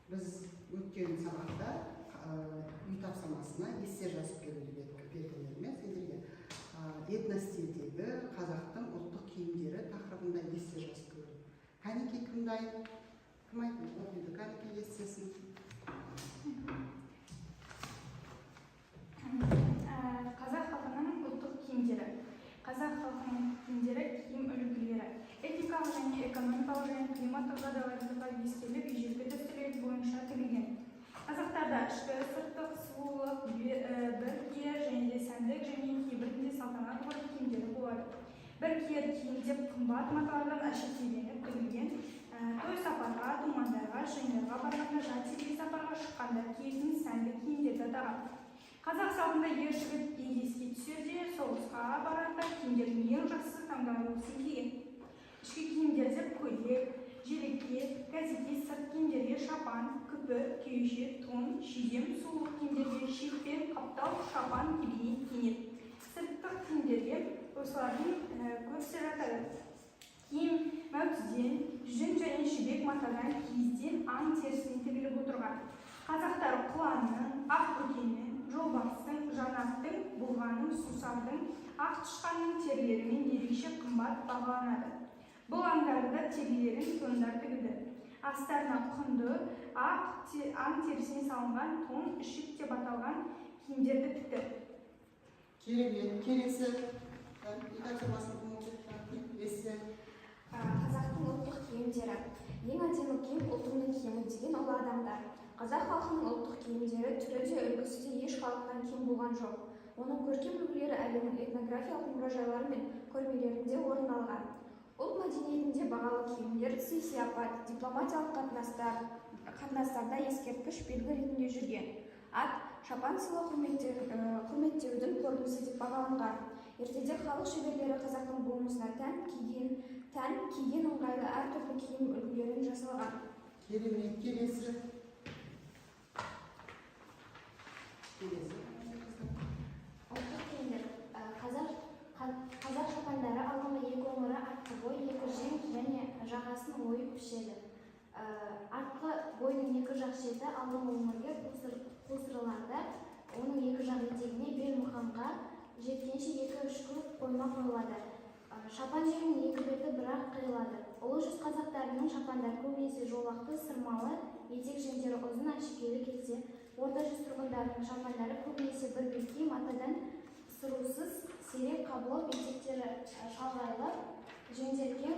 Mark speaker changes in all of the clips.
Speaker 1: Біз өткен сабақта үй тапсырмасына эссе жазып беруді бердіңіздер. Сендерге этностилдегі қазақтың ұлттық киімдері тақырыбында эссе жазып берді. Кәнеке кім дайын? Кім айтты? Кәнеке эссесін.
Speaker 2: Қазақ халқының ұлттық киімдері. Қазақ халқының киімдері киім үлгілері. Этникалық және экономикалық және климаттық жағдайларды ескеріліп, ежелгі дәстүрлер бойынша тігілген. Қазақтарда ішкі, сырттық, сұлулық, біркиер және сәндік және кейбірінде салтанат бар киімдері болады. Біркиер киім деп қымбат маталардан әшекейленіп тігілген, той сапарға, думандарға, жиындарға барғанда, жансебелі сапарға шыққанда киетін сәнді киімдерді атаған. Қазақ салтында ер жігіт еске түсерде, соғысқа барғанда киімдердің ең жақсысы таңдалусын киген. Ішкі киімдер деп көйлек, желекке, газеке, сырт киімдерге шапан, күпі, кеуше, тон, шидем, сұлулық киімдерге шекпен, қаптал, шапан, кебене киінеді. Сырттық киімдерге осылардың көбісі жатады. Киім мәутізден, жүн және жібек матадан, киізден, аң терісінен тігіліп отырған. Қазақтар құланның, ақ бөкеннің, жолбарыстың, жанаттың, бұлғаның, сусардың, ақ тышқанның терілерімен ерекше қымбат бағаланады. Бұл аңдарында терілерін тондар тігілді. Астарына құнды, аң терісінен салынған тон, ішік деп аталған киімдерді тікті.
Speaker 1: Келесі эссе.
Speaker 3: Қазақтың ұлттық киімдері. Ең әдемі киім ұлтымның киімі деген ұлы адамдар. Қазақ халқының ұлттық киімдері түрі де үлгісі де еш халықтан кем болған жоқ. Оның көркем үлгілері әлемнің этнографиялық мұражайлары мен көрмелерінде орын алған. Ұлт мәдениетінде бағалы киімдер сый-сияпат, дипломатиялық қатынастарда ескерткіш белгі ретінде жүрген. Ат, шапан сыйлау құрметтеудің көрінісі деп бағаланған. Ертеде халық шеберлері қазақтың болмысына тән киген ыңғайлы әртүрлі киім үлгілерін жасалған.
Speaker 1: Келесі.
Speaker 3: Ұлттық киімдер. Қазақ шапандары алдыңғы екі өңірі артқы бой, екі жең және жағасын ойып пішеді. Артқы бойының екі жақ шеті алдыңғы өңірге қусырыларда, оның екі жақ етегіне бел мұқанға жеткенше екі-үш қойма қойылады. Шапан жеңнің екі беті бірақ қиылады. Ұлы жүз қазақтарының шапандар көбінесе жолақты, сырмалы, етек жеңдері ұзын, әшекейлі келсе, орта жүз тұрғындарының шапандары көбінесе бір бетке матадан сырусыз, сирек қабылып, етектері шалғайлы, жеңдері кең,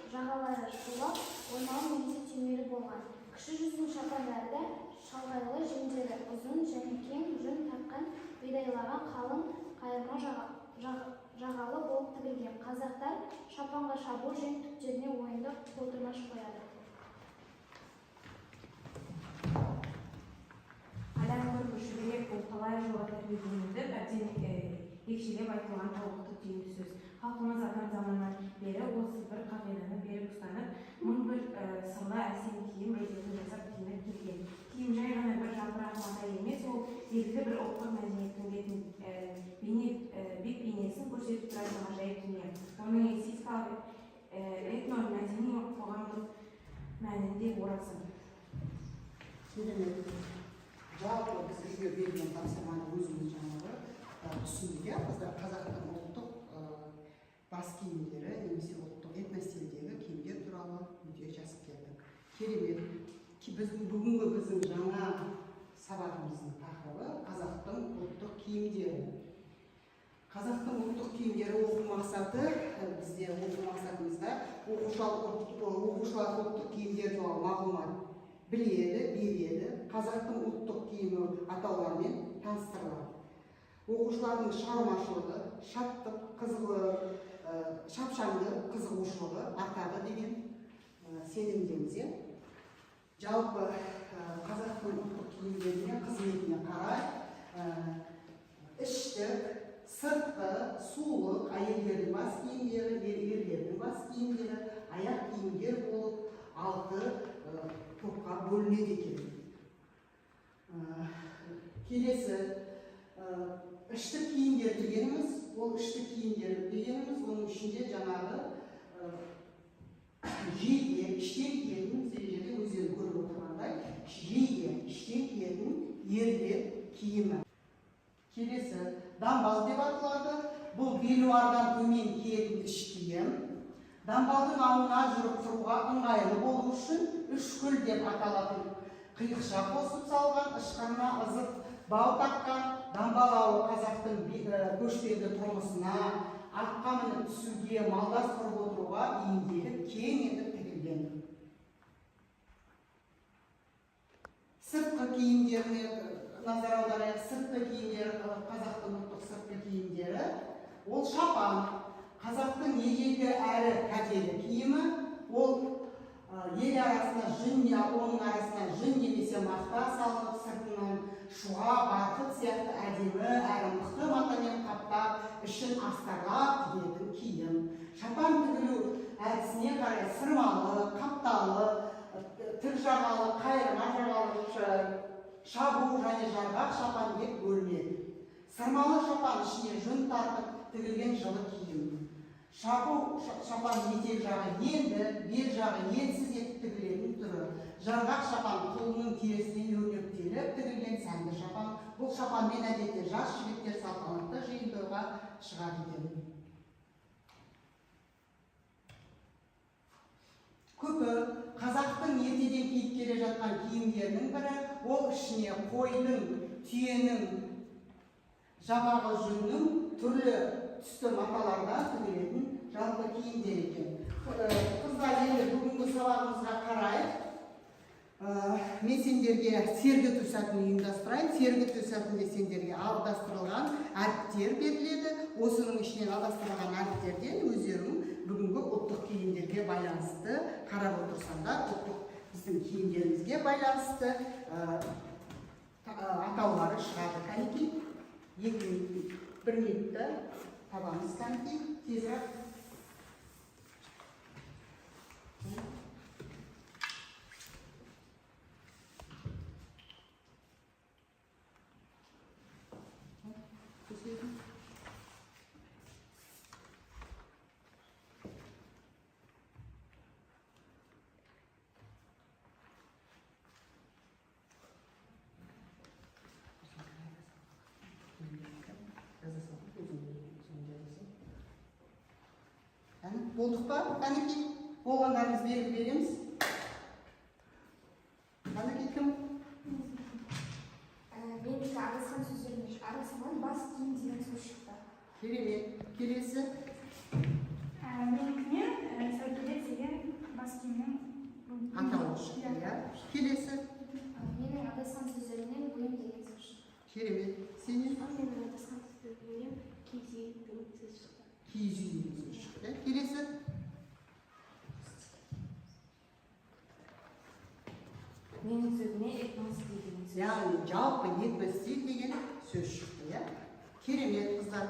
Speaker 3: жағалары шулап, оймалы немесе түймелі болған. Кіші жүздің шапандары да шалғайлы, жеңдері ұзын және кең, жүн таққан, бидайлаған қалың қайырма жағалы болып тігілген. Қазақтар шапанға шабу жең түктеріне ойындық қолтырмаш қояды.
Speaker 4: Адам көргіш жүрек бұл қалай жылға тәрбиеленді, әбден екшелеп айтылған толықты түйінді сөз. Халқымыз атам заманнан бері осы бір қағиданы беріп ұстанып, мың бір сырлы әсем киім үлгісін жасап киініп келген. Киім жай ғана бір жапырақ мата емес, ол белгілі бір ұлттық мәдениеттің бет бейнесін көрсетіп тұратын ғажайып дүние. Оның эстетикалық, этно-мәдени қоғамдық мәнінде орасан.
Speaker 1: Жалпы бізге берген тапсырманы өзіміз жаңағы түсіндік. Қазақтың ұлттық бас киімдері немесе ұлттық этностилдегі киімдер туралы видео жазып келдік. Керемет. Бүгінгі жаңа сабағымыздың тақырыбы қазақтың ұлттық киімдері. Қазақтың ұлттық киімдері оқу мақсаты, бізде оқу мақсатымызда оқушылар ұлттық киімдер туралы мағлұмат біледі, береді, қазақтың ұлттық киімі атауларымен таныстырылады. Оқушылардың шығармашылығы, шаттық, шапшаңды қызығушылығы артады деген сенімдеміз. Жалпы қазақтың ұлттық киімдеріне, қызметіне қарай іштік, сыртқы, сұлулық, әйелдердің бас киімдері, ерлердің бас киімдері, аяқ киімдер болып, 6 топқа бөлінеді екен. Келесі, ішкі киімдер дегеніміз, ол ішкі киімдер дегеніміз, оның ішінде жаңағы жейде, іштен киетін, өздерің көріп отырғандай, жейде дамбалдың ауына жүріп тұруға ыңғайлы болу үшін үшкіл деп аталатын қиықша қосып салған, ышқырына ызып бау таққан дамбал ауы қазақтың көшпенді тұрмысына, атқа мініп түсуге, малдас құрып отыруға бейімделіп кең етіп тігілген. Сыртқы киімдеріне назар аударайық. Сыртқы киімдері, қазақтың ұлттық сыртқы киімдері, ол шапан. Қазақтың ежелгі әрі кәделі киімі, ол ел арасына оның арасына жүн немесе мақта салынып, сыртынан шуға, барқыт сияқты әдемі әрі мықты матамен қаптап, ішін астарлап тігетін киім. Шапан тігілу әдісіне қарай сырмалы, қапталы, тік жағалы, қайырма жағалы, шабу және жарғақ шапан деп бөлінеді. Сырмалы шапан ішіне жүн тартып тігілген жылы киім. Шабу шапан етек жағы енді, бел жағы енсіз етіп тігілетін түрі. Жарғақ шапан құлынның терісінен өрнектеліп тігілген сәнді шапан. Бұл шапанмен әдетте жас жігіттер салтанатты жиын тойға шығады екен. Күпі қазақтың ертеден киіп келе жатқан киімдерінің бірі. Ол ішіне қойдың, түйенің, жабағы жүннің түрлі түсті маталардан тігілетін жалпы киімдер екен. Қыздар, енді бүгінгі сабағымызға қарайық. Мен сендерге сергіту сәтін ұйымдастырайын. Сергіту сәтінде сендерге адастырылған әріптер беріледі. Осының ішінен адастырылған әріптерден өздерің бүгінгі ұлттық киімдерге байланысты қарап отырсаңдар, ұлттық біздің киімдерімізге байланысты атаулары шығады. Кәнекей, бір минутта табамыз. Кәнекей, тезірек. Болдық па? Кәнекей, болғандарыңыз белгі береміз. Кәнекей кім?
Speaker 3: Менікі араласқан сөздермен араласқан бас киім деген сөз шықты.
Speaker 1: Керемет. Келесі?
Speaker 2: Менікінен сәукелет деген бас киімнің
Speaker 1: атауы шықты. Келесі?
Speaker 3: Менің араласқан сөздерінен бұйым деген сөз шықты.
Speaker 1: Керемет. Сенен?
Speaker 3: Менің араласқан сөздерінен киіз үй деген сөз шықты.
Speaker 1: Киіз үй деген сөз шықты. Келесі?
Speaker 4: Менің сөзіме этностиль деген сөз.
Speaker 1: Яғни жалпы этностиль деген сөз шықты. Керемет, қыздар.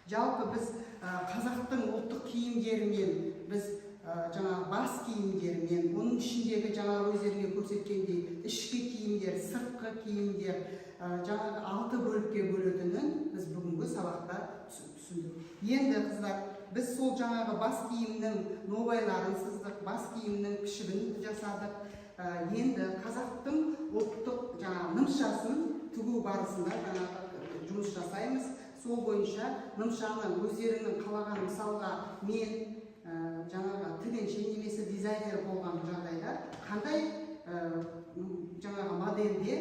Speaker 1: Жалпы біз қазақтың ұлттық киімдерімен, біз жаңағы бас киімдерімен, оның ішіндегі жаңағы өздеріңе көрсеткендей ішкі киімдер, сыртқы киімдер, жаңағы 6 бөлікке бөлетінін біз бүгінгі сабақта түсіндік. Енді қыздар, біз сол жаңағы бас киімнің нобайларын сыздық, бас киімнің пішігін жасадық. Енді қазақтың ұлттық жаңағы нымшасын тігу барысында жаңағы жұмыс жасаймыз. Сол бойынша нымшаны өздерінің қалаған, мысалға мен жаңағы тігінші немесе дизайнер болған жағдайда қандай жаңағы модельде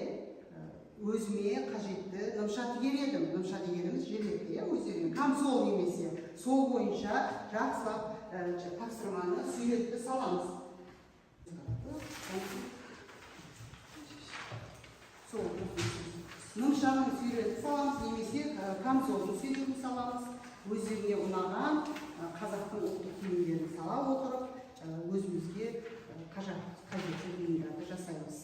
Speaker 1: өзіме қажетті нымша тігер едім. Нымша дегеніміз жилетке, өздеріне камзол немесе сол бойынша жақсылап тапсырманы суретті саламыз. Сол нымшаның суретін саламыз немесе камзолдың суретін саламыз. Өздеріне ұнаған қазақтың ұлттық киімдерін сала отырып, өзімізге қажетті бұйымдарды жасаймыз.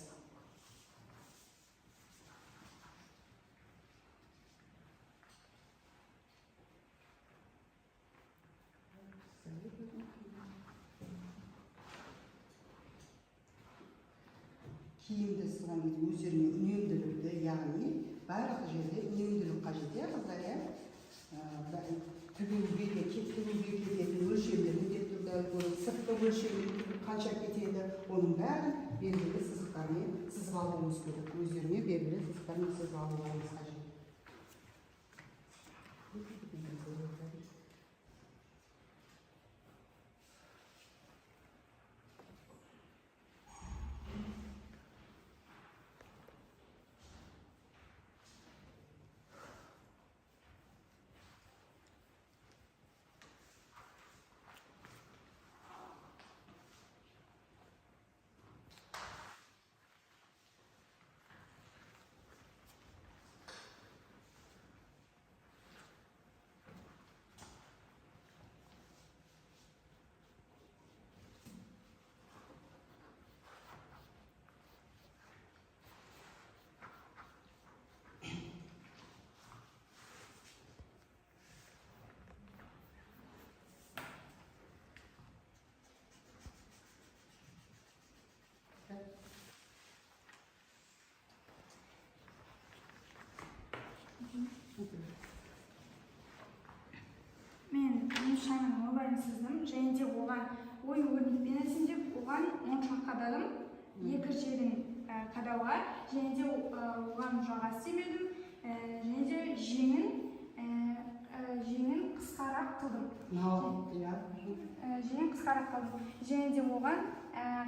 Speaker 1: Киімді сызған кезде өздеріне үнемділікті, яғни барлық жерде үнемділік қажет, қыздар. Тігуге кететін өлшемдер міндетті түрде сыртқы өлшемдер қанша кетеді, оның бәрін белгілі сызықтармен сызып алуымыз керек. Өздеріне белгілі сызықтармен сызып алуымыз қажет.
Speaker 2: сыздым және де оған ой өрнекпен деп оған моншақ қададым екі жерін қадауға және де оған жаға істемедім және де жеңін қысқарақ қылдым. Жеңін қысқарақ қылдым және де оған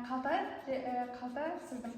Speaker 2: қалта сыздым.